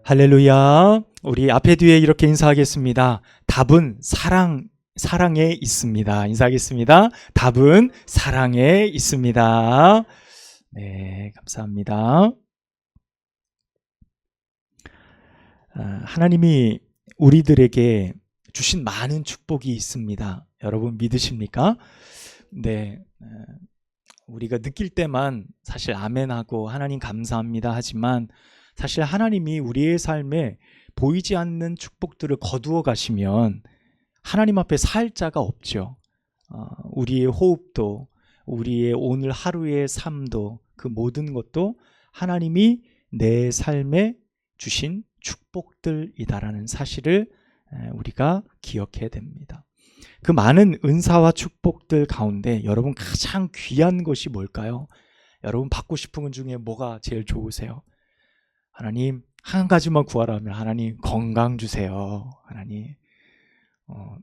할렐루야. 우리 앞에 뒤에 이렇게 인사하겠습니다. 답은 사랑에 있습니다. 인사하겠습니다. 답은 사랑에 있습니다. 네, 감사합니다. 하나님이 우리들에게 주신 많은 축복이 있습니다. 여러분 믿으십니까? 네, 우리가 느낄 때만 사실 아멘하고 하나님 감사합니다 하지만 사실 하나님이 우리의 삶에 보이지 않는 축복들을 거두어 가시면 하나님 앞에 살 자가 없죠. 우리의 호흡도, 우리의 오늘 하루의 삶도, 그 모든 것도 하나님이 내 삶에 주신 축복들이다라는 사실을 우리가 기억해야 됩니다. 그 많은 은사와 축복들 가운데 여러분 가장 귀한 것이 뭘까요? 여러분 받고 싶은 것 중에 뭐가 제일 좋으세요? 하나님 한 가지만 구하라면 하나님 건강 주세요. 하나님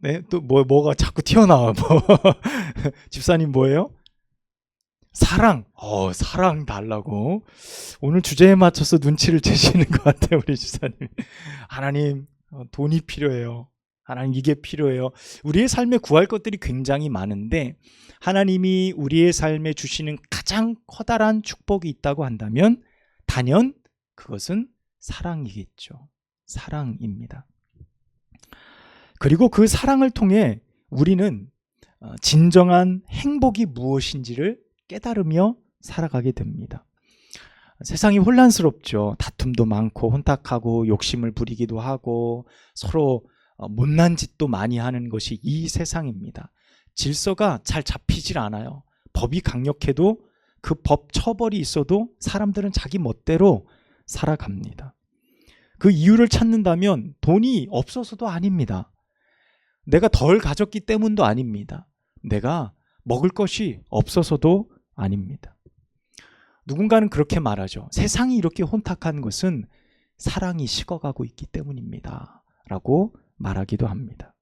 네, 또 뭐가 자꾸 튀어나와. 집사님 뭐예요? 사랑. 사랑 달라고. 오늘 주제에 맞춰서 눈치를 채시는 것 같아요, 우리 집사님. 하나님 돈이 필요해요. 하나님 이게 필요해요. 우리의 삶에 구할 것들이 굉장히 많은데 하나님이 우리의 삶에 주시는 가장 커다란 축복이 있다고 한다면 단연 그것은 사랑이겠죠. 사랑입니다. 그리고 그 사랑을 통해 우리는 진정한 행복이 무엇인지를 깨달으며 살아가게 됩니다. 세상이 혼란스럽죠. 다툼도 많고 혼탁하고 욕심을 부리기도 하고 서로 못난 짓도 많이 하는 것이 이 세상입니다. 질서가 잘 잡히질 않아요. 법이 강력해도 그 법 처벌이 있어도 사람들은 자기 멋대로 살아갑니다. 그 이유를 찾는다면 돈이 없어서도 아닙니다. 내가 덜 가졌기 때문도 아닙니다. 내가 먹을 것이 없어서도 아닙니다. 누군가는 그렇게 말하죠. 세상이 이렇게 혼탁한 것은 사랑이 식어가고 있기 때문입니다. 라고 말하기도 합니다.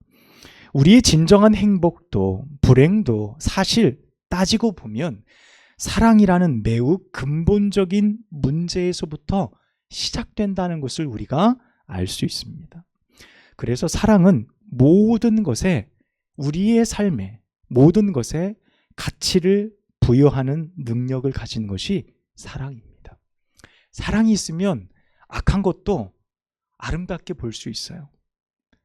우리의 진정한 행복도 불행도 사실 따지고 보면 사랑이라는 매우 근본적인 문제에서부터 시작된다는 것을 우리가 알 수 있습니다. 그래서 사랑은 모든 것에 우리의 삶에 모든 것에 가치를 부여하는 능력을 가진 것이 사랑입니다. 사랑이 있으면 악한 것도 아름답게 볼 수 있어요.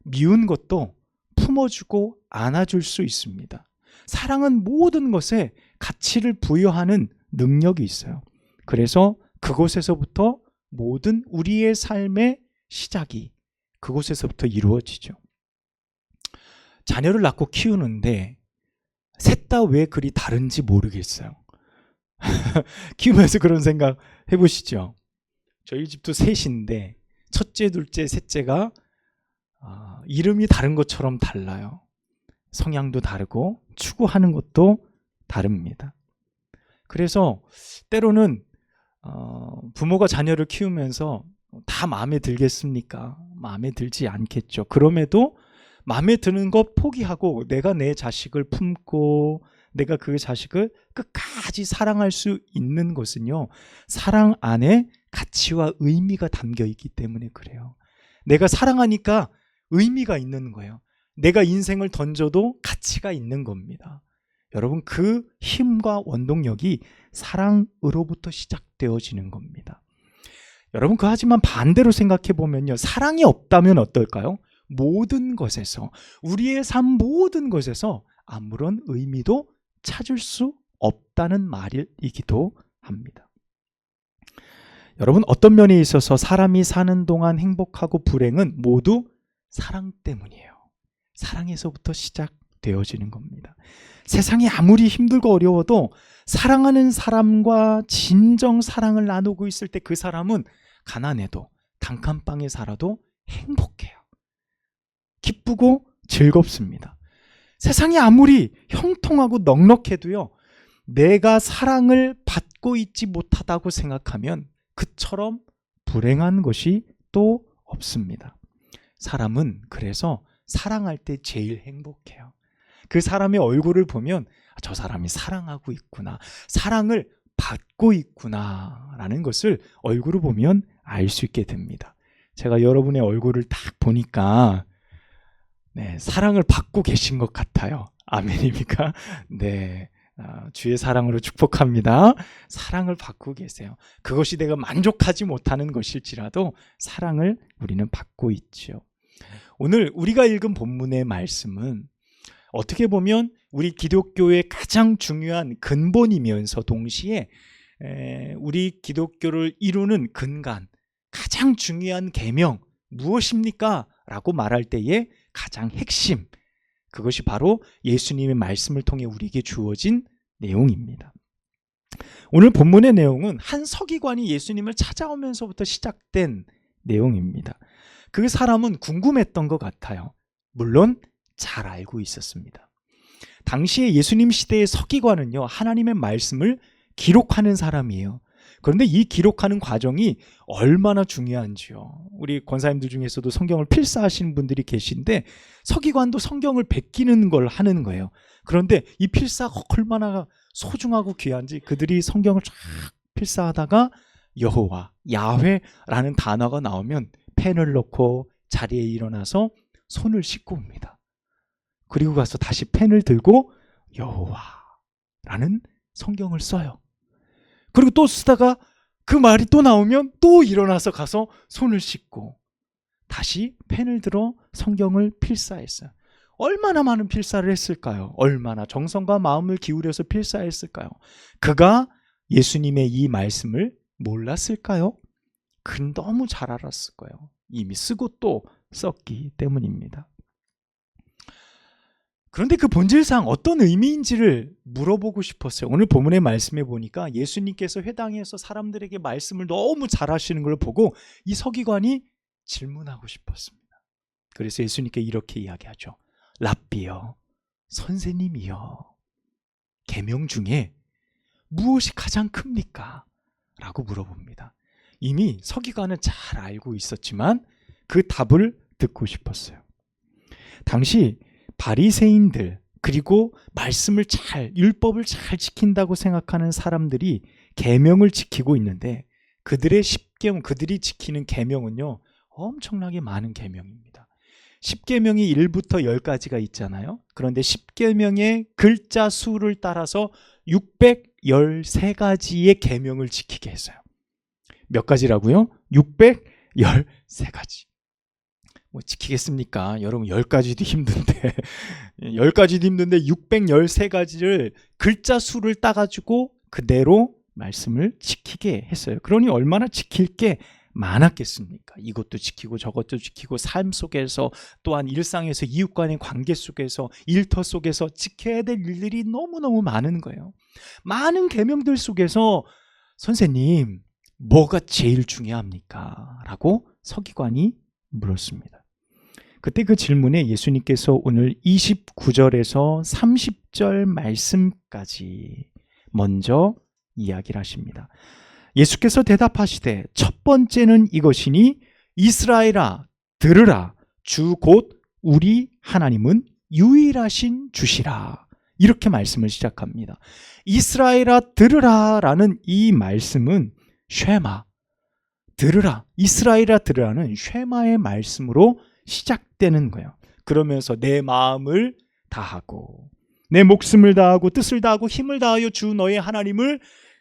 미운 것도 품어주고 안아줄 수 있습니다. 사랑은 모든 것에 가치를 부여하는 능력이 있어요. 그래서 그곳에서부터 모든 우리의 삶의 시작이 그곳에서부터 이루어지죠. 자녀를 낳고 키우는데 셋 다 왜 그리 다른지 모르겠어요. 키우면서 그런 생각 해보시죠. 저희 집도 셋인데 첫째, 둘째, 셋째가 이름이 다른 것처럼 달라요. 성향도 다르고 추구하는 것도 다릅니다. 그래서 때로는 부모가 자녀를 키우면서 다 마음에 들겠습니까? 마음에 들지 않겠죠. 그럼에도 마음에 드는 것 포기하고 내가 내 자식을 품고 내가 그 자식을 끝까지 사랑할 수 있는 것은요, 사랑 안에 가치와 의미가 담겨 있기 때문에 그래요. 내가 사랑하니까 의미가 있는 거예요. 내가 인생을 던져도 가치가 있는 겁니다. 여러분, 그 힘과 원동력이 사랑으로부터 시작되어지는 겁니다. 여러분, 하지만 반대로 생각해 보면요, 사랑이 없다면 어떨까요? 모든 것에서, 우리의 삶 모든 것에서 아무런 의미도 찾을 수 없다는 말이기도 합니다. 여러분, 어떤 면에 있어서 사람이 사는 동안 행복하고 불행은 모두 사랑 때문이에요. 사랑에서부터 시작되어지는 겁니다. 세상이 아무리 힘들고 어려워도 사랑하는 사람과 진정 사랑을 나누고 있을 때 그 사람은 가난해도 단칸방에 살아도 행복해요. 기쁘고 즐겁습니다. 세상이 아무리 형통하고 넉넉해도요, 내가 사랑을 받고 있지 못하다고 생각하면 그처럼 불행한 것이 또 없습니다. 사람은 그래서 사랑할 때 제일 행복해요. 그 사람의 얼굴을 보면 저 사람이 사랑하고 있구나, 사랑을 받고 있구나 라는 것을 얼굴을 보면 알 수 있게 됩니다. 제가 여러분의 얼굴을 딱 보니까 네, 사랑을 받고 계신 것 같아요. 아멘입니까? 네. 주의 사랑으로 축복합니다. 사랑을 받고 계세요. 그것이 내가 만족하지 못하는 것일지라도 사랑을 우리는 받고 있죠. 오늘 우리가 읽은 본문의 말씀은 어떻게 보면 우리 기독교의 가장 중요한 근본이면서 동시에 우리 기독교를 이루는 근간, 가장 중요한 계명 무엇입니까? 라고 말할 때에 가장 핵심, 그것이 바로 예수님의 말씀을 통해 우리에게 주어진 내용입니다. 오늘 본문의 내용은 한 서기관이 예수님을 찾아오면서부터 시작된 내용입니다. 그 사람은 궁금했던 것 같아요. 물론 잘 알고 있었습니다. 당시에 예수님 시대의 서기관은요, 하나님의 말씀을 기록하는 사람이에요. 그런데 이 기록하는 과정이 얼마나 중요한지요. 우리 권사님들 중에서도 성경을 필사하시는 분들이 계신데 서기관도 성경을 베끼는 걸 하는 거예요. 그런데 이 필사가 얼마나 소중하고 귀한지 그들이 성경을 쫙 필사하다가 여호와, 야훼라는 단어가 나오면 펜을 넣고 자리에 일어나서 손을 씻고 옵니다. 그리고 가서 다시 펜을 들고 여호와라는 성경을 써요. 그리고 또 쓰다가 그 말이 또 나오면 또 일어나서 가서 손을 씻고 다시 펜을 들어 성경을 필사했어요. 얼마나 많은 필사를 했을까요? 얼마나 정성과 마음을 기울여서 필사했을까요? 그가 예수님의 이 말씀을 몰랐을까요? 그는 너무 잘 알았을 거예요. 이미 쓰고 또 썼기 때문입니다. 그런데 그 본질상 어떤 의미인지를 물어보고 싶었어요. 오늘 본문의 말씀에 보니까 예수님께서 회당에서 사람들에게 말씀을 너무 잘하시는 걸 보고 이 서기관이 질문하고 싶었습니다. 그래서 예수님께 이렇게 이야기하죠. 랍비여, 선생님이여, 계명 중에 무엇이 가장 큽니까? 라고 물어봅니다. 이미 서기관은 잘 알고 있었지만 그 답을 듣고 싶었어요. 당시 바리새인들, 그리고 말씀을 율법을 잘 지킨다고 생각하는 사람들이 계명을 지키고 있는데 그들의 십계명, 그들이 지키는 계명은요 엄청나게 많은 계명입니다. 십계명이 1부터 10가지가 있잖아요. 그런데 십계명의 글자 수를 따라서 613가지의 계명을 지키게 했어요. 몇 가지라고요? 613가지. 뭐 지키겠습니까? 여러분 10가지도 힘든데 10가지도 힘든데 613가지를 글자 수를 따가지고 그대로 말씀을 지키게 했어요. 그러니 얼마나 지킬 게 많았겠습니까? 이것도 지키고 저것도 지키고 삶 속에서 또한 일상에서 이웃 간의 관계 속에서 일터 속에서 지켜야 될 일들이 너무너무 많은 거예요. 많은 계명들 속에서 선생님 뭐가 제일 중요합니까? 라고 서기관이 물었습니다. 그때 그 질문에 예수님께서 오늘 29절에서 30절 말씀까지 먼저 이야기를 하십니다. 예수께서 대답하시되 첫 번째는 이것이니 이스라엘아 들으라 주 곧 우리 하나님은 유일하신 주시라. 이렇게 말씀을 시작합니다. 이스라엘아 들으라 라는 이 말씀은 쉐마, 들으라, 이스라엘아 들으라는 쉐마의 말씀으로 시작되는 거예요. 그러면서 내 마음을 다하고 내 목숨을 다하고 뜻을 다하고 힘을 다하여 주 너의 하나님을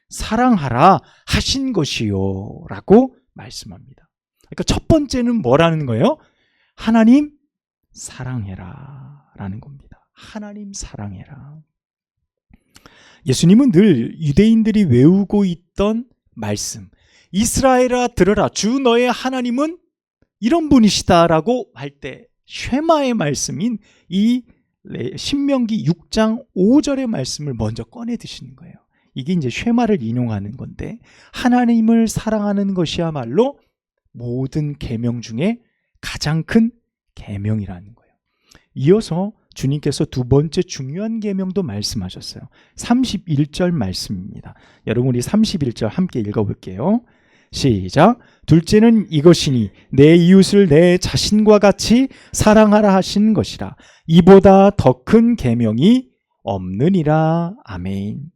사랑하라 하신 것이요 라고 말씀합니다. 그러니까 첫 번째는 뭐라는 거예요? 하나님 사랑해라 라는 겁니다. 하나님 사랑해라. 예수님은 늘 유대인들이 외우고 있던 말씀, 이스라엘아 들으라 주 너의 하나님은 이런 분이시다라고 할 때 쉐마의 말씀인 이 신명기 6장 5절의 말씀을 먼저 꺼내 드시는 거예요. 이게 이제 쉐마를 인용하는 건데 하나님을 사랑하는 것이야말로 모든 계명 중에 가장 큰 계명이라는 거예요. 이어서 주님께서 두 번째 중요한 계명도 말씀하셨어요. 31절 말씀입니다. 여러분 우리 31절 함께 읽어볼게요. 시작. 둘째는 이것이니 내 이웃을 내 자신과 같이 사랑하라 하신 것이라. 이보다 더 큰 계명이 없느니라. 아멘.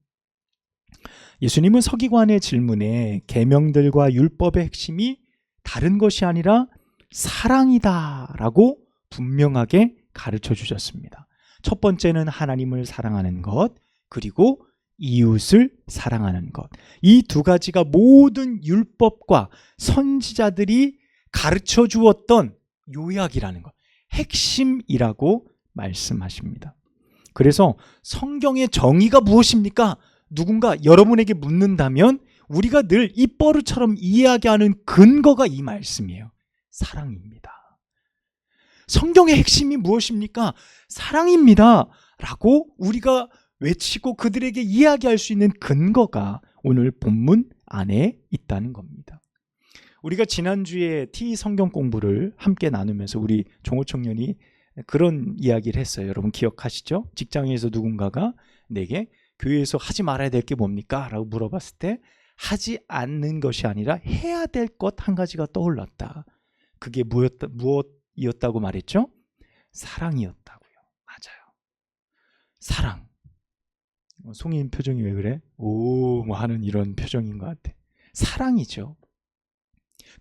예수님은 서기관의 질문에 계명들과 율법의 핵심이 다른 것이 아니라 사랑이다라고 분명하게 가르쳐 주셨습니다. 첫 번째는 하나님을 사랑하는 것, 그리고 이웃을 사랑하는 것. 이 두 가지가 모든 율법과 선지자들이 가르쳐 주었던 요약이라는 것, 핵심이라고 말씀하십니다. 그래서 성경의 정의가 무엇입니까? 누군가 여러분에게 묻는다면 우리가 늘 입버릇처럼 이야기하는 근거가 이 말씀이에요. 사랑입니다. 성경의 핵심이 무엇입니까? 사랑입니다 라고 우리가 외치고 그들에게 이야기할 수 있는 근거가 오늘 본문 안에 있다는 겁니다. 우리가 지난주에 T 성경 공부를 함께 나누면서 우리 종호 청년이 그런 이야기를 했어요. 여러분 기억하시죠? 직장에서 누군가가 내게 교회에서 하지 말아야 될 게 뭡니까? 라고 물어봤을 때 하지 않는 것이 아니라 해야 될 것 한 가지가 떠올랐다. 그게 무엇이었다고 말했죠? 사랑이었다고요. 맞아요. 사랑. 송이인 표정이 왜 그래? 오, 뭐 하는 이런 표정인 것 같아. 사랑이죠.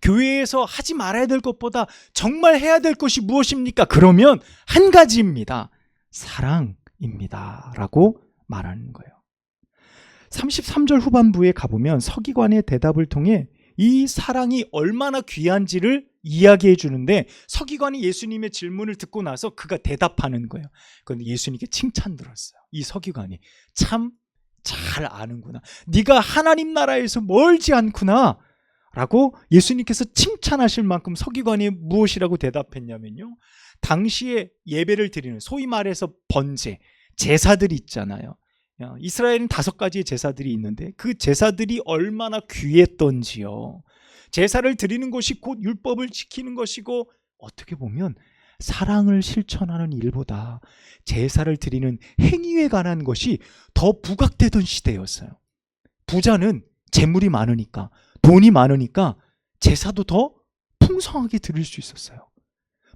교회에서 하지 말아야 될 것보다 정말 해야 될 것이 무엇입니까? 그러면 한 가지입니다. 사랑입니다 라고 말하는 거예요. 33절 후반부에 가보면 서기관의 대답을 통해 이 사랑이 얼마나 귀한지를 이야기해 주는데, 서기관이 예수님의 질문을 듣고 나서 그가 대답하는 거예요. 그런데 예수님께 칭찬 들었어요. 이 서기관이 참 잘 아는구나. 네가 하나님 나라에서 멀지 않구나 라고 예수님께서 칭찬하실 만큼 서기관이 무엇이라고 대답했냐면요, 당시에 예배를 드리는 소위 말해서 번제, 제사들이 있잖아요. 이스라엘은 5가지의 제사들이 있는데 그 제사들이 얼마나 귀했던지요. 제사를 드리는 것이 곧 율법을 지키는 것이고, 어떻게 보면 사랑을 실천하는 일보다 제사를 드리는 행위에 관한 것이 더 부각되던 시대였어요. 부자는 재물이 많으니까, 돈이 많으니까 제사도 더 풍성하게 드릴 수 있었어요.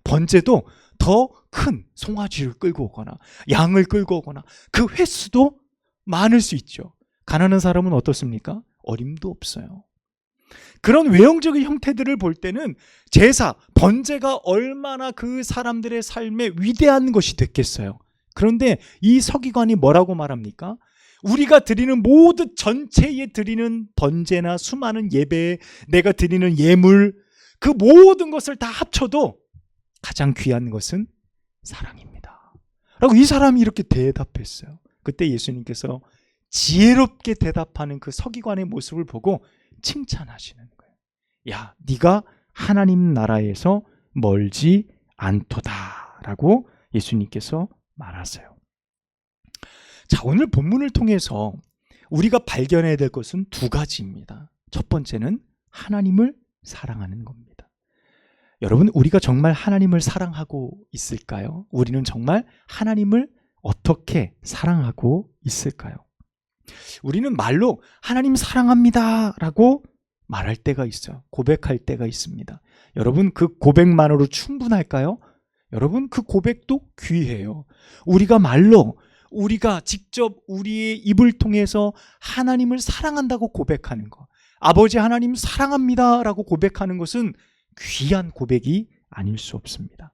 번제도 더 큰 송아지를 끌고 오거나 양을 끌고 오거나 그 횟수도 많을 수 있죠. 가난한 사람은 어떻습니까? 어림도 없어요. 그런 외형적인 형태들을 볼 때는 제사, 번제가 얼마나 그 사람들의 삶에 위대한 것이 됐겠어요. 그런데 이 서기관이 뭐라고 말합니까? 우리가 드리는 모든 전체에 드리는 번제나 수많은 예배, 내가 드리는 예물, 그 모든 것을 다 합쳐도 가장 귀한 것은 사랑입니다 라고 이 사람이 이렇게 대답했어요. 그때 예수님께서 지혜롭게 대답하는 그 서기관의 모습을 보고 칭찬하시는 거예요. 야, 네가 하나님 나라에서 멀지 않도다 라고 예수님께서 말하세요. 자, 오늘 본문을 통해서 우리가 발견해야 될 것은 2가지입니다. 첫 번째는 하나님을 사랑하는 겁니다. 여러분, 우리가 정말 하나님을 사랑하고 있을까요? 우리는 정말 하나님을 어떻게 사랑하고 있을까요? 우리는 말로 하나님 사랑합니다 라고 말할 때가 있어요. 고백할 때가 있습니다. 여러분, 그 고백만으로 충분할까요? 여러분, 그 고백도 귀해요. 우리가 말로, 우리가 직접 우리의 입을 통해서 하나님을 사랑한다고 고백하는 것, 아버지 하나님 사랑합니다 라고 고백하는 것은 귀한 고백이 아닐 수 없습니다.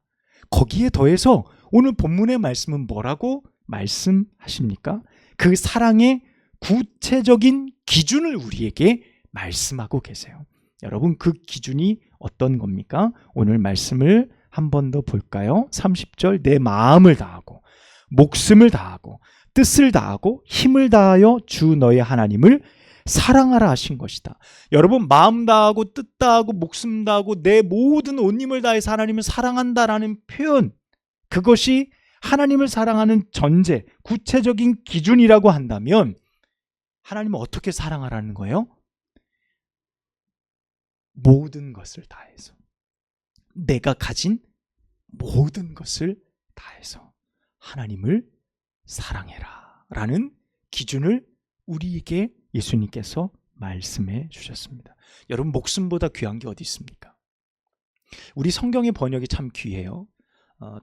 거기에 더해서 오늘 본문의 말씀은 뭐라고 말씀하십니까? 그 사랑의 구체적인 기준을 우리에게 말씀하고 계세요. 여러분, 그 기준이 어떤 겁니까? 오늘 말씀을 한 번 더 볼까요? 30절, 내 마음을 다하고 목숨을 다하고 뜻을 다하고 힘을 다하여 주 너의 하나님을 사랑하라 하신 것이다. 여러분, 마음 다하고 뜻 다하고 목숨 다하고 내 모든 온 힘을 다해서 하나님을 사랑한다라는 표현, 그것이 하나님을 사랑하는 전제, 구체적인 기준이라고 한다면 하나님을 어떻게 사랑하라는 거예요? 모든 것을 다해서, 내가 가진 모든 것을 다해서 하나님을 사랑해라 라는 기준을 우리에게 예수님께서 말씀해 주셨습니다. 여러분, 목숨보다 귀한 게 어디 있습니까? 우리 성경의 번역이 참 귀해요.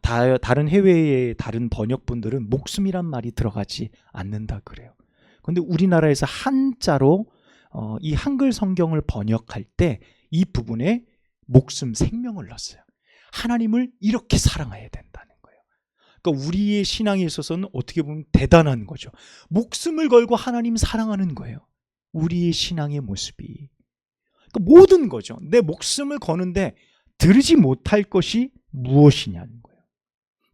다른 해외의 다른 번역본들은 목숨이란 말이 들어가지 않는다 그래요. 그런데 우리나라에서 한자로 이 한글 성경을 번역할 때 이 부분에 목숨, 생명을 넣었어요. 하나님을 이렇게 사랑해야 된다는 거예요. 그러니까 우리의 신앙에 있어서는 어떻게 보면 대단한 거죠. 목숨을 걸고 하나님 사랑하는 거예요. 우리의 신앙의 모습이. 그러니까 모든 거죠. 내 목숨을 거는데 들지 못할 것이 무엇이냐는 거예요.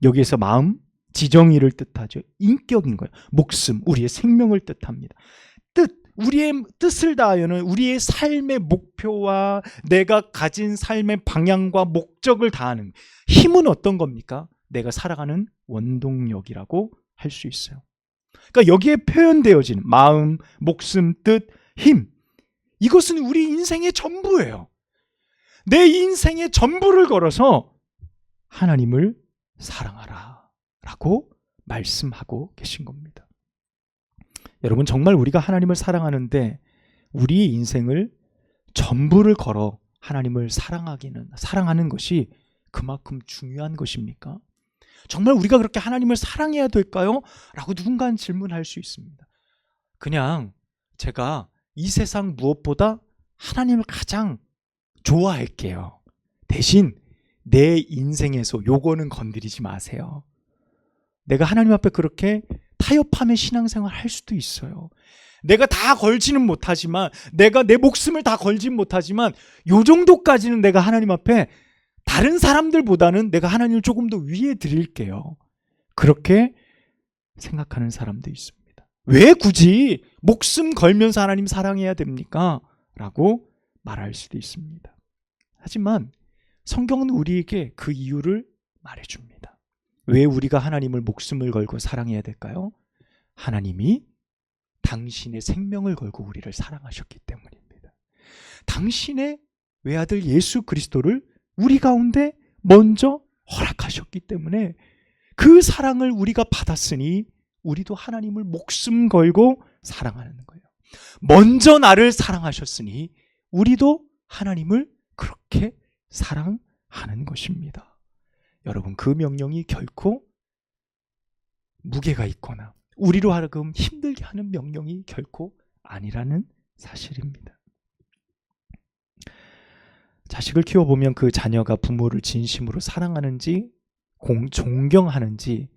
여기에서 마음, 지정의를 뜻하죠. 인격인 거예요. 목숨, 우리의 생명을 뜻합니다. 뜻, 우리의 뜻을 다하여는 우리의 삶의 목표와 내가 가진 삶의 방향과 목적을 다하는 힘은 어떤 겁니까? 내가 살아가는 원동력이라고 할 수 있어요. 그러니까 여기에 표현되어진 마음, 목숨, 뜻, 힘, 이것은 우리 인생의 전부예요. 내 인생의 전부를 걸어서 하나님을 사랑하라 라고 말씀하고 계신 겁니다. 여러분, 정말 우리가 하나님을 사랑하는데 우리의 인생을 전부를 걸어 하나님을 사랑하는 것이 그만큼 중요한 것입니까? 정말 우리가 그렇게 하나님을 사랑해야 될까요? 라고 누군가는 질문할 수 있습니다. 그냥 제가 이 세상 무엇보다 하나님을 가장 좋아할게요. 대신 내 인생에서 요거는 건드리지 마세요. 내가 하나님 앞에 그렇게 타협하며 신앙생활 할 수도 있어요. 내가 다 걸지는 못하지만, 내가 내 목숨을 다 걸지는 못하지만 요 정도까지는 내가 하나님 앞에 다른 사람들보다는 내가 하나님을 조금 더 위에 드릴게요. 그렇게 생각하는 사람도 있습니다. 왜 굳이 목숨 걸면서 하나님 사랑해야 됩니까? 라고 말할 수도 있습니다. 하지만 성경은 우리에게 그 이유를 말해줍니다. 왜 우리가 하나님을 목숨을 걸고 사랑해야 될까요? 하나님이 당신의 생명을 걸고 우리를 사랑하셨기 때문입니다. 당신의 외아들 예수 그리스도를 우리 가운데 먼저 허락하셨기 때문에 그 사랑을 우리가 받았으니 우리도 하나님을 목숨 걸고 사랑하는 거예요. 먼저 나를 사랑하셨으니 우리도 하나님을 그렇게 사랑하는 것입니다. 여러분, 그 명령이 결코 무게가 있거나 우리로 하여금 힘들게 하는 명령이 결코 아니라는 사실입니다. 자식을 키워보면 그 자녀가 부모를 진심으로 사랑하는지 존경하는지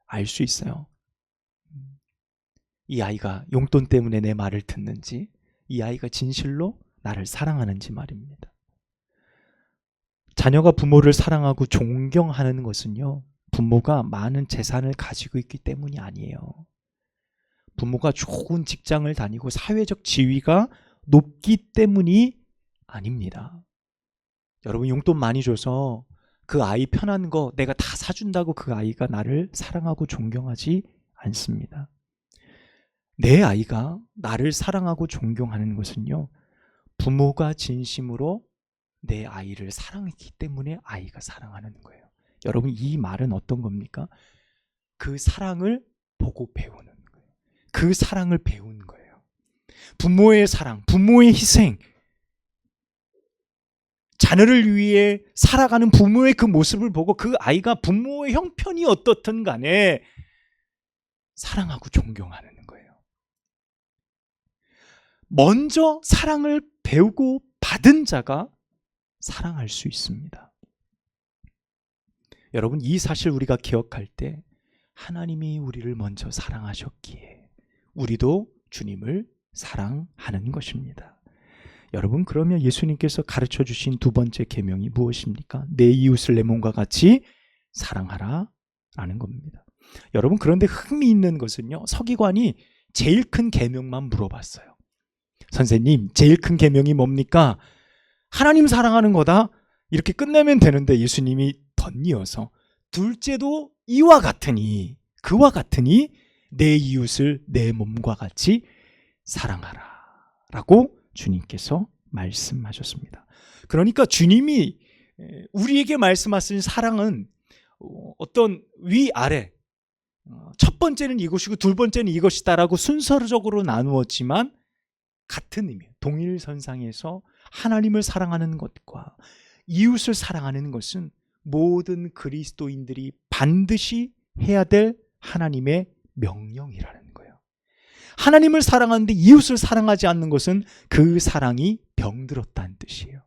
알 수 있어요. 이 아이가 용돈 때문에 내 말을 듣는지, 이 아이가 진실로 나를 사랑하는지 말입니다. 자녀가 부모를 사랑하고 존경하는 것은요, 부모가 많은 재산을 가지고 있기 때문이 아니에요. 부모가 좋은 직장을 다니고 사회적 지위가 높기 때문이 아닙니다. 여러분, 용돈 많이 줘서 그 아이 편한 거 내가 다 사준다고 그 아이가 나를 사랑하고 존경하지 않습니다. 내 아이가 나를 사랑하고 존경하는 것은요, 부모가 진심으로 내 아이를 사랑했기 때문에 아이가 사랑하는 거예요. 여러분, 이 말은 어떤 겁니까? 그 사랑을 보고 배우는 거예요. 그 사랑을 배운 거예요. 부모의 사랑, 부모의 희생, 자녀를 위해 살아가는 부모의 그 모습을 보고 그 아이가 부모의 형편이 어떻든 간에 사랑하고 존경하는 거예요. 먼저 사랑을 배우고 받은 자가 사랑할 수 있습니다. 여러분, 이 사실 우리가 기억할 때 하나님이 우리를 먼저 사랑하셨기에 우리도 주님을 사랑하는 것입니다. 여러분, 그러면 예수님께서 가르쳐 주신 두 번째 계명이 무엇입니까? 내 이웃을 내 몸과 같이 사랑하라 라는 겁니다. 여러분, 그런데 흥미있는 것은요, 서기관이 제일 큰 계명만 물어봤어요. 선생님, 제일 큰 계명이 뭡니까? 하나님 사랑하는 거다? 이렇게 끝내면 되는데 예수님이 덧이어서 둘째도 이와 같으니, 그와 같으니 내 이웃을 내 몸과 같이 사랑하라 라고 주님께서 말씀하셨습니다. 그러니까 주님이 우리에게 말씀하신 사랑은 어떤 위아래, 첫 번째는 이것이고 두 번째는 이것이다라고 순서적으로 나누었지만 같은 의미, 동일선상에서 하나님을 사랑하는 것과 이웃을 사랑하는 것은 모든 그리스도인들이 반드시 해야 될 하나님의 명령이라는 거예요. 하나님을 사랑하는데 이웃을 사랑하지 않는 것은 그 사랑이 병들었다는 뜻이에요.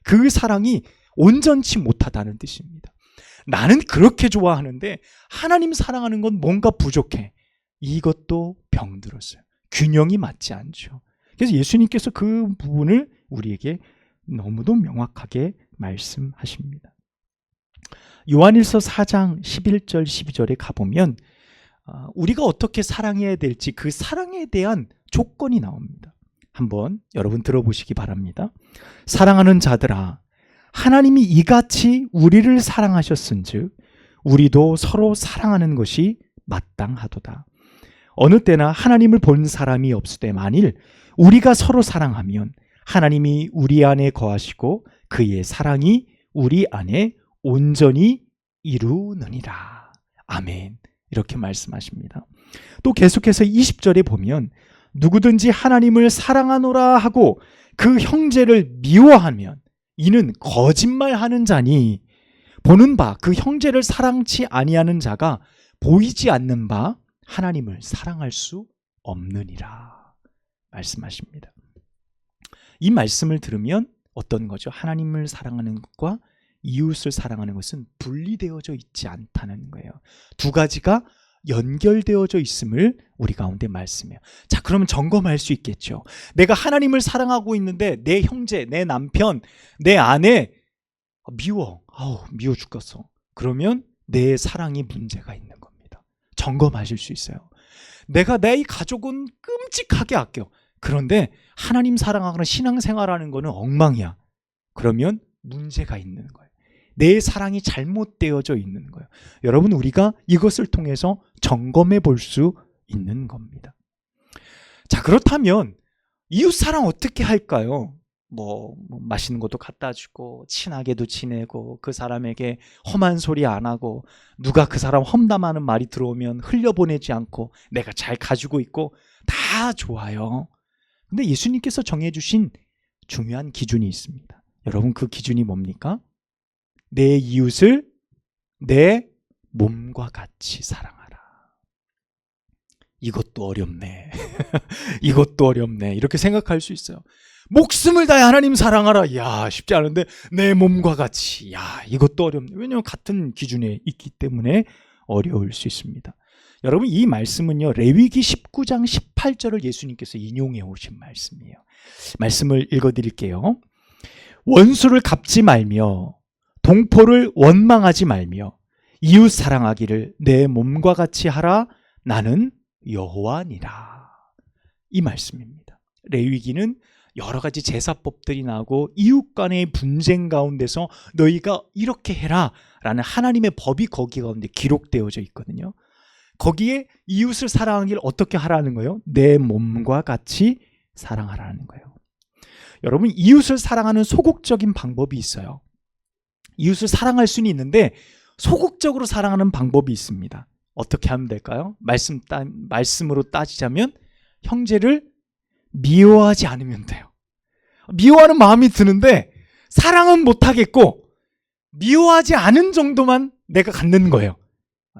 그 사랑이 온전치 못하다는 뜻입니다. 나는 그렇게 좋아하는데 하나님 사랑하는 건 뭔가 부족해. 이것도 병들었어요. 균형이 맞지 않죠. 그래서 예수님께서 그 부분을 우리에게 너무도 명확하게 말씀하십니다. 요한일서 4장 11절 12절에 가보면 우리가 어떻게 사랑해야 될지 그 사랑에 대한 조건이 나옵니다. 한번 여러분 들어보시기 바랍니다. 사랑하는 자들아, 하나님이 이같이 우리를 사랑하셨은즉 우리도 서로 사랑하는 것이 마땅하도다. 어느 때나 하나님을 본 사람이 없으되 만일 우리가 서로 사랑하면 하나님이 우리 안에 거하시고 그의 사랑이 우리 안에 온전히 이루느니라. 아멘. 이렇게 말씀하십니다. 또 계속해서 20절에 보면 누구든지 하나님을 사랑하노라 하고 그 형제를 미워하면 이는 거짓말하는 자니 보는 바 그 형제를 사랑치 아니하는 자가 보이지 않는 바 하나님을 사랑할 수 없느니라 말씀하십니다. 이 말씀을 들으면 어떤 거죠? 하나님을 사랑하는 것과 이웃을 사랑하는 것은 분리되어져 있지 않다는 거예요. 두 가지가 연결되어져 있음을 우리 가운데 말씀해요. 자, 그러면 점검할 수 있겠죠. 내가 하나님을 사랑하고 있는데 내 형제, 내 남편, 내 아내 미워. 미워 죽겠어. 그러면 내 사랑이 문제가 있는 겁니다. 점검하실 수 있어요. 내가 내 가족은 끔찍하게 아껴. 그런데 하나님 사랑하거나 신앙생활하는 거는 엉망이야. 그러면 문제가 있는 거예요. 내 사랑이 잘못되어져 있는 거예요. 여러분, 우리가 이것을 통해서 점검해 볼 수 있는 겁니다. 자, 그렇다면 이웃 사랑 어떻게 할까요? 맛있는 것도 갖다 주고 친하게도 지내고 그 사람에게 험한 소리 안 하고 누가 그 사람 험담하는 말이 들어오면 흘려보내지 않고 내가 잘 가지고 있고 다 좋아요. 근데 예수님께서 정해주신 중요한 기준이 있습니다. 여러분, 그 기준이 뭡니까? 내 이웃을 내 몸과 같이 사랑하라. 이것도 어렵네. 이것도 어렵네. 이렇게 생각할 수 있어요. 목숨을 다해 하나님 사랑하라. 야, 쉽지 않은데 내 몸과 같이. 야, 이것도 어렵네. 왜냐하면 같은 기준에 있기 때문에 어려울 수 있습니다. 여러분, 이 말씀은요, 레위기 19장 18절을 예수님께서 인용해 오신 말씀이에요. 말씀을 읽어드릴게요. 원수를 갚지 말며 동포를 원망하지 말며 이웃 사랑하기를 내 몸과 같이 하라. 나는 여호와니라. 이 말씀입니다. 레위기는 여러 가지 제사법들이 나오고 이웃 간의 분쟁 가운데서 너희가 이렇게 해라 라는 하나님의 법이 거기 가운데 기록되어져 있거든요. 거기에 이웃을 사랑하기를 어떻게 하라는 거예요? 내 몸과 같이 사랑하라는 거예요. 여러분, 이웃을 사랑하는 소극적인 방법이 있어요. 이웃을 사랑할 수는 있는데 소극적으로 사랑하는 방법이 있습니다. 어떻게 하면 될까요? 말씀으로 따지자면 형제를 미워하지 않으면 돼요. 미워하는 마음이 드는데 사랑은 못하겠고 미워하지 않은 정도만 내가 갖는 거예요.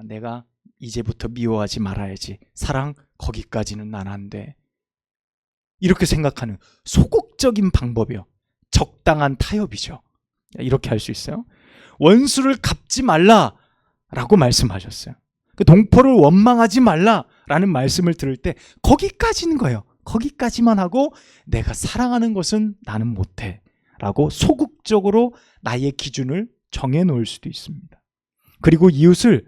내가 이제부터 미워하지 말아야지. 사랑 거기까지는 난 안 돼. 이렇게 생각하는 소극적인 방법이요. 적당한 타협이죠. 이렇게 할 수 있어요. 원수를 갚지 말라라고 말씀하셨어요. 동포를 원망하지 말라라는 말씀을 들을 때 거기까지인 거예요. 거기까지만 하고 내가 사랑하는 것은 나는 못해 라고 소극적으로 나의 기준을 정해놓을 수도 있습니다. 그리고 이웃을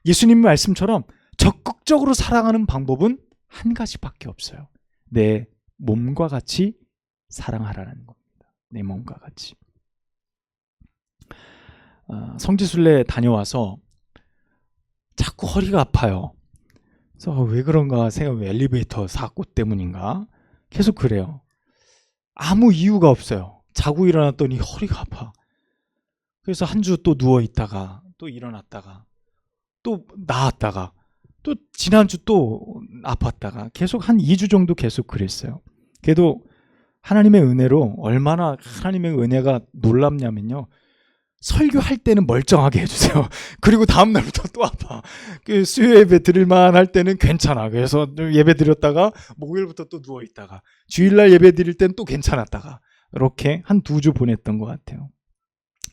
예수님 말씀처럼 적극적으로 사랑하는 방법은 한 가지밖에 없어요. 내 몸과 같이 사랑하라는 겁니다. 내 몸과 같이. 성지순례 다녀와서 자꾸 허리가 아파요. 그래서 왜 그런가 생각하면 엘리베이터 사고 때문인가? 계속 그래요. 아무 이유가 없어요. 자고 일어났더니 허리가 아파. 그래서 한 주 또 누워있다가 또 일어났다가 또 나았다가 또 지난주 또 아팠다가 계속 한 2주 정도 계속 그랬어요. 그래도 하나님의 은혜로 얼마나 하나님의 은혜가 놀랍냐면요. 설교할 때는 멀쩡하게 해주세요. 그리고 다음날부터 또 아파. 수요 예배 드릴만 할 때는 괜찮아. 그래서 예배 드렸다가 목요일부터 또 누워있다가 주일날 예배 드릴 때는 또 괜찮았다가 이렇게 한 2주 보냈던 것 같아요.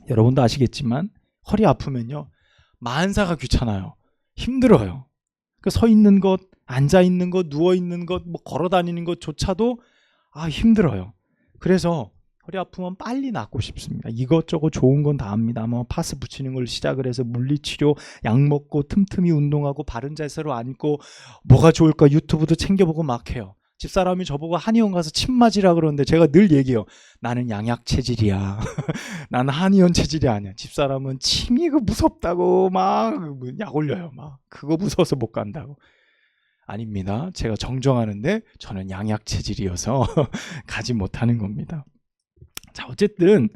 여러분도 아시겠지만 허리 아프면요, 만사가 귀찮아요. 힘들어요. 서 있는 것, 앉아 있는 것, 누워 있는 것, 뭐 걸어 다니는 것조차도 힘들어요. 그래서 허리 아프면 빨리 낫고 싶습니다. 이것저것 좋은 건 다 합니다. 뭐 파스 붙이는 걸 시작을 해서 물리치료, 약 먹고 틈틈이 운동하고 바른 자세로 앉고 뭐가 좋을까 유튜브도 챙겨보고 막 해요. 집사람이 저보고 한의원 가서 침 맞으라 그러는데 제가 늘 얘기해요. 나는 양약 체질이야. 나는 한의원 체질이 아니야. 집사람은 침이 무섭다고 막 약 올려요. 막 그거 무서워서 못 간다고. 아닙니다. 제가 정정하는데 저는 양약 체질이어서 가지 못하는 겁니다. 자, 어쨌든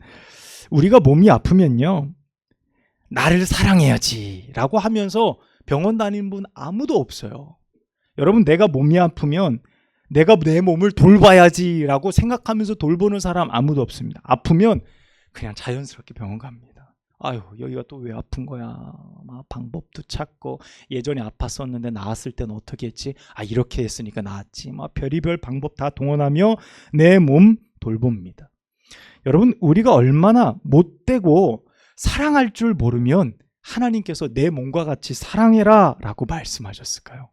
우리가 몸이 아프면요, 나를 사랑해야지 라고 하면서 병원 다니는 분 아무도 없어요. 여러분, 내가 몸이 아프면 내가 내 몸을 돌봐야지 라고 생각하면서 돌보는 사람 아무도 없습니다. 아프면 그냥 자연스럽게 병원 갑니다. 아유, 여기가 또 왜 아픈 거야, 막 방법도 찾고, 예전에 아팠었는데 나았을 때는 어떻게 했지, 이렇게 했으니까 나았지, 막 별의별 방법 다 동원하며 내 몸 돌봅니다. 여러분, 우리가 얼마나 못되고 사랑할 줄 모르면 하나님께서 내 몸과 같이 사랑해라 라고 말씀하셨을까요?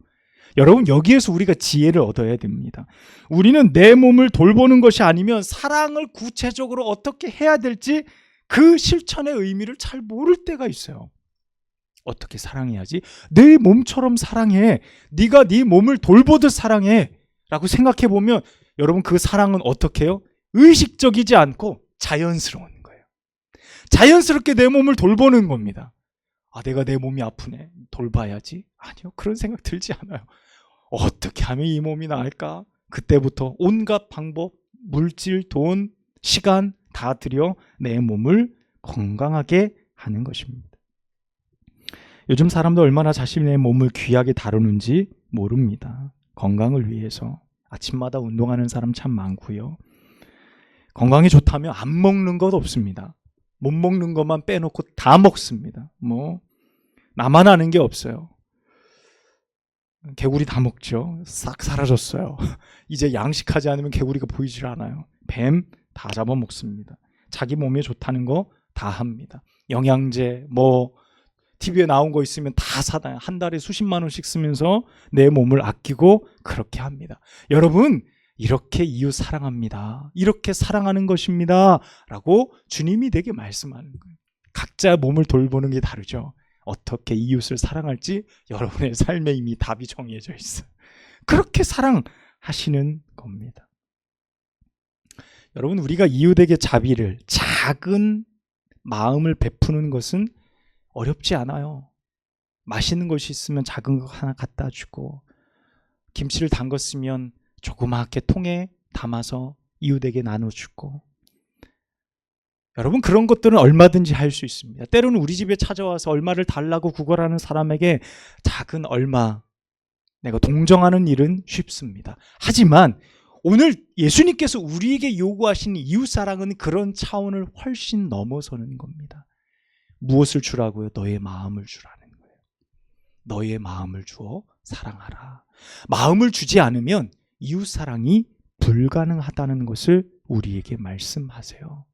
여러분, 여기에서 우리가 지혜를 얻어야 됩니다. 우리는 내 몸을 돌보는 것이 아니면 사랑을 구체적으로 어떻게 해야 될지 그 실천의 의미를 잘 모를 때가 있어요. 어떻게 사랑해야지? 내 몸처럼 사랑해. 네가 네 몸을 돌보듯 사랑해 라고 생각해 보면 여러분, 그 사랑은 어떻게 해요? 의식적이지 않고 자연스러운 거예요. 자연스럽게 내 몸을 돌보는 겁니다. 내가 내 몸이 아프네, 돌봐야지. 아니요, 그런 생각 들지 않아요. 어떻게 하면 이 몸이 나을까? 그때부터 온갖 방법, 물질, 돈, 시간 다 들여 내 몸을 건강하게 하는 것입니다. 요즘 사람도 얼마나 자신의 몸을 귀하게 다루는지 모릅니다. 건강을 위해서 아침마다 운동하는 사람 참 많고요. 건강에 좋다면 안 먹는 것 없습니다. 못 먹는 것만 빼놓고 다 먹습니다. 나만 아는 게 없어요. 개구리 다 먹죠. 싹 사라졌어요. 이제 양식하지 않으면 개구리가 보이질 않아요. 뱀 다 잡아먹습니다. 자기 몸에 좋다는 거 다 합니다. 영양제 TV에 나온 거 있으면 다 사다. 한 달에 수십만 원씩 쓰면서 내 몸을 아끼고 그렇게 합니다. 여러분, 이렇게 이웃 사랑합니다. 이렇게 사랑하는 것입니다 라고 주님이 내게 말씀하는 거예요. 각자 몸을 돌보는 게 다르죠. 어떻게 이웃을 사랑할지 여러분의 삶에 이미 답이 정해져 있어요. 그렇게 사랑하시는 겁니다. 여러분, 우리가 이웃에게 자비를, 작은 마음을 베푸는 것은 어렵지 않아요. 맛있는 것이 있으면 작은 거 하나 갖다 주고, 김치를 담갔으면 조그맣게 통에 담아서 이웃에게 나눠주고, 여러분, 그런 것들은 얼마든지 할 수 있습니다. 때로는 우리 집에 찾아와서 얼마를 달라고 구걸하는 사람에게 작은 얼마 내가 동정하는 일은 쉽습니다. 하지만 오늘 예수님께서 우리에게 요구하시는 이웃사랑은 그런 차원을 훨씬 넘어서는 겁니다. 무엇을 주라고요? 너의 마음을 주라는 거예요. 너의 마음을 주어 사랑하라. 마음을 주지 않으면 이웃사랑이 불가능하다는 것을 우리에게 말씀하세요.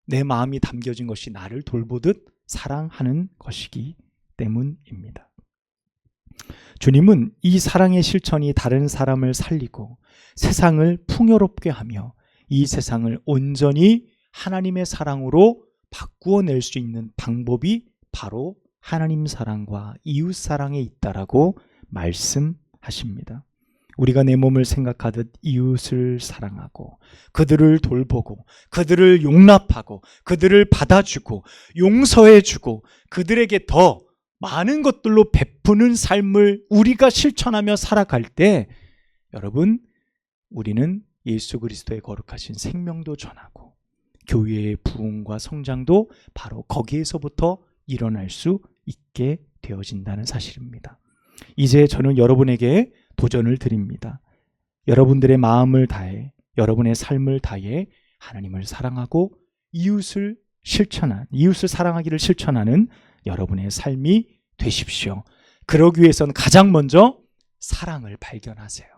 내 마음이 담겨진 것이 나를 돌보듯 사랑하는 것이기 때문입니다. 주님은 이 사랑의 실천이 다른 사람을 살리고 세상을 풍요롭게 하며 이 세상을 온전히 하나님의 사랑으로 바꾸어 낼 수 있는 방법이 바로 하나님 사랑과 이웃 사랑에 있다라고 말씀하십니다. 우리가 내 몸을 생각하듯 이웃을 사랑하고 그들을 돌보고 그들을 용납하고 그들을 받아주고 용서해주고 그들에게 더 많은 것들로 베푸는 삶을 우리가 실천하며 살아갈 때 여러분, 우리는 예수 그리스도의 거룩하신 생명도 전하고 교회의 부흥과 성장도 바로 거기에서부터 일어날 수 있게 되어진다는 사실입니다. 이제 저는 여러분에게 도전을 드립니다. 여러분들의 마음을 다해 여러분의 삶을 다해 하나님을 사랑하고 이웃을 사랑하기를 실천하는 여러분의 삶이 되십시오. 그러기 위해서는 가장 먼저 사랑을 발견하세요.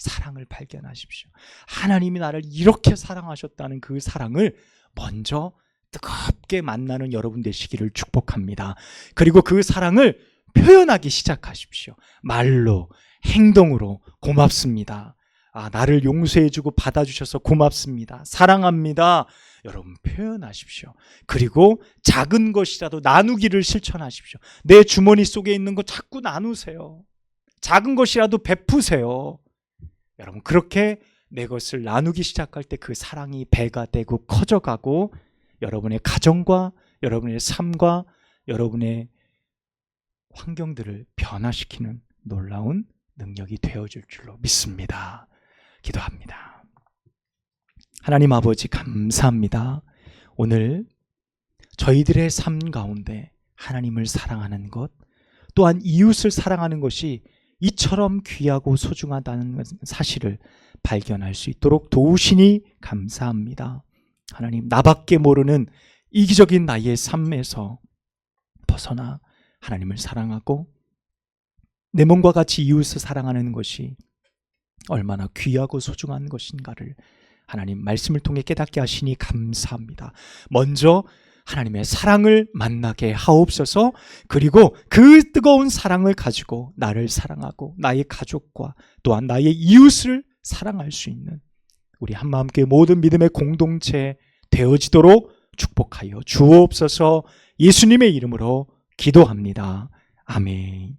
사랑을 발견하십시오. 하나님이 나를 이렇게 사랑하셨다는 그 사랑을 먼저 뜨겁게 만나는 여러분 되시기를 축복합니다. 그리고 그 사랑을 표현하기 시작하십시오. 말로, 행동으로 고맙습니다. 나를 용서해주고 받아주셔서 고맙습니다. 사랑합니다. 여러분 표현하십시오. 그리고 작은 것이라도 나누기를 실천하십시오. 내 주머니 속에 있는 거 자꾸 나누세요. 작은 것이라도 베푸세요. 여러분 그렇게 내 것을 나누기 시작할 때 그 사랑이 배가 되고 커져가고 여러분의 가정과 여러분의 삶과 여러분의 환경들을 변화시키는 놀라운 능력이 되어줄 줄로 믿습니다. 기도합니다. 하나님 아버지 감사합니다. 오늘 저희들의 삶 가운데 하나님을 사랑하는 것, 또한 이웃을 사랑하는 것이 이처럼 귀하고 소중하다는 사실을 발견할 수 있도록 도우시니 감사합니다. 하나님, 나밖에 모르는 이기적인 나의 삶에서 벗어나 하나님을 사랑하고 내 몸과 같이 이웃을 사랑하는 것이 얼마나 귀하고 소중한 것인가를 하나님 말씀을 통해 깨닫게 하시니 감사합니다. 먼저 하나님의 사랑을 만나게 하옵소서. 그리고 그 뜨거운 사랑을 가지고 나를 사랑하고 나의 가족과 또한 나의 이웃을 사랑할 수 있는 우리 한마음교회 모든 믿음의 공동체 되어지도록 축복하여 주옵소서. 예수님의 이름으로 기도합니다. 아멘.